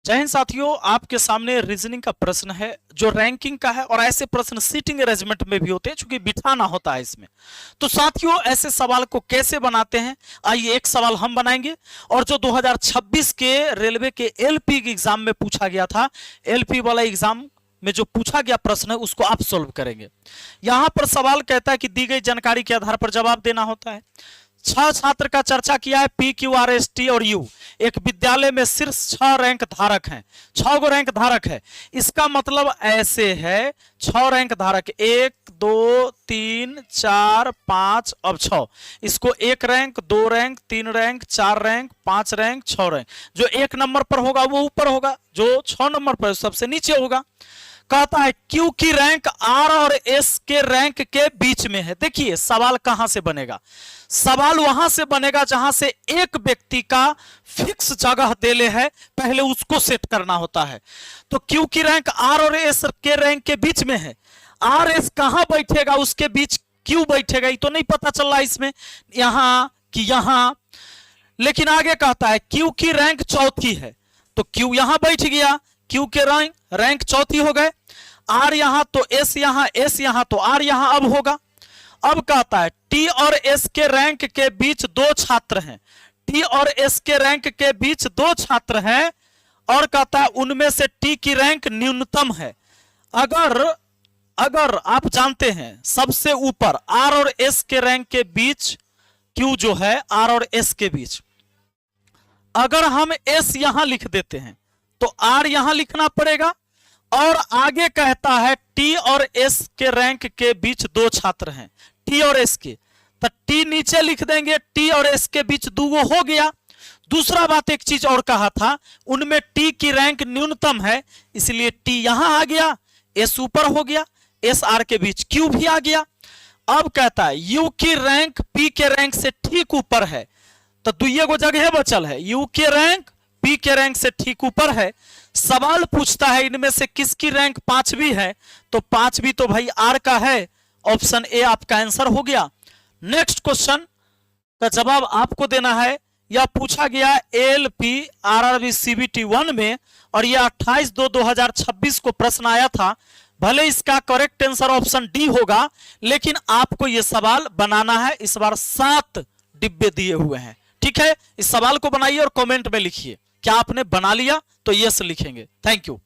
जय हिंद साथियों, आपके सामने रीजनिंग का प्रश्न है जो रैंकिंग का है और ऐसे प्रश्न सीटिंग अरेंजमेंट में भी होते हैं क्योंकि बिठाना होता है इसमें। तो साथियों, ऐसे सवाल को कैसे बनाते हैं, आइए एक सवाल हम बनाएंगे और जो 2026 के रेलवे के एलपी एग्जाम में पूछा गया था, एलपी वाला एग्जाम में जो पूछा गया प्रश्न है उसको आप सोल्व करेंगे। यहां पर सवाल कहता है कि दी गई जानकारी के आधार पर जवाब देना होता है। 6 छात्र का चर्चा किया है, P Q R S T और यू। एक विद्यालय में सिर्फ 6 रैंक धारक हैं, 6 गो रैंक धारक है। इसका मतलब ऐसे है 6 रैंक धारक, 1 2 3 4 5, अब 6। इसको 1 rank 2 rank 3 rank 4 rank 5 rank 6 rank. जो 1 नंबर पर होगा वो ऊपर होगा, जो 6 नंबर पर सबसे नीचे होगा। कहता है क्यू की रैंक आर और एस के रैंक के बीच में है। देखिए सवाल कहां से बनेगा, सवाल वहां से बनेगा जहां से एक व्यक्ति का फिक्स जगह देले है, पहले उसको सेट करना होता है। तो क्यू की रैंक आर और एस के रैंक के बीच में है, आर एस कहां बैठेगा उसके बीच क्यू बैठेगा, ये तो नहीं पता चल रहा इसमें, यहां कि यहां। लेकिन आगे कहता है क्यू की रैंक चौथी है, तो क्यू यहां बैठ गया, क्यू के रैंक चौथी हो गए। आर यहां तो एस यहां, एस यहां तो आर यहां अब होगा। अब कहता है टी और एस के रैंक के बीच 2 छात्र हैं, टी और एस के रैंक के बीच 2 छात्र हैं और कहता है उनमें से टी की रैंक न्यूनतम है। अगर आप जानते हैं सबसे ऊपर आर और एस के रैंक के बीच क्यू जो है आर और एस के बीच, अगर हम एस यहां लिख देते हैं तो आर यहां लिखना पड़ेगा। और आगे कहता है टी और एस के रैंक के बीच 2 छात्र हैं, टी और एस के, तो टी नीचे लिख देंगे, टी और एस के बीच 2 हो गया। दूसरा बात एक चीज और कहा था, उनमें टी की रैंक न्यूनतम है, इसलिए टी यहां आ गया, एस ऊपर हो गया, एस आर के बीच क्यू भी आ गया। अब कहता है यू की रैंक पी के रैंक से ठीक ऊपर है, तो 2 गो जगह बचल है, यू के रैंक पी के रैंक से ठीक ऊपर है। सवाल पूछता है इनमें से किसकी रैंक 5वीं है, तो 5वीं तो भाई आर का है, ऑप्शन ए आपका आंसर हो गया। नेक्स्ट क्वेश्चन का जवाब आपको देना है। यह पूछा गया एलपी आरआरबी सीबीटी 1 में और यह 28/2/2026 को प्रश्न आया था। भले इसका करेक्ट आंसर ऑप्शन डी होगा, लेकिन आपको यह सवाल बनाना है। इस बार 7 डिब्बे दिए हुए हैं, ठीक है। इस सवाल को बनाइए और कमेंट में लिखिए, क्या आपने बना लिया, तो यस लिखेंगे। Thank you.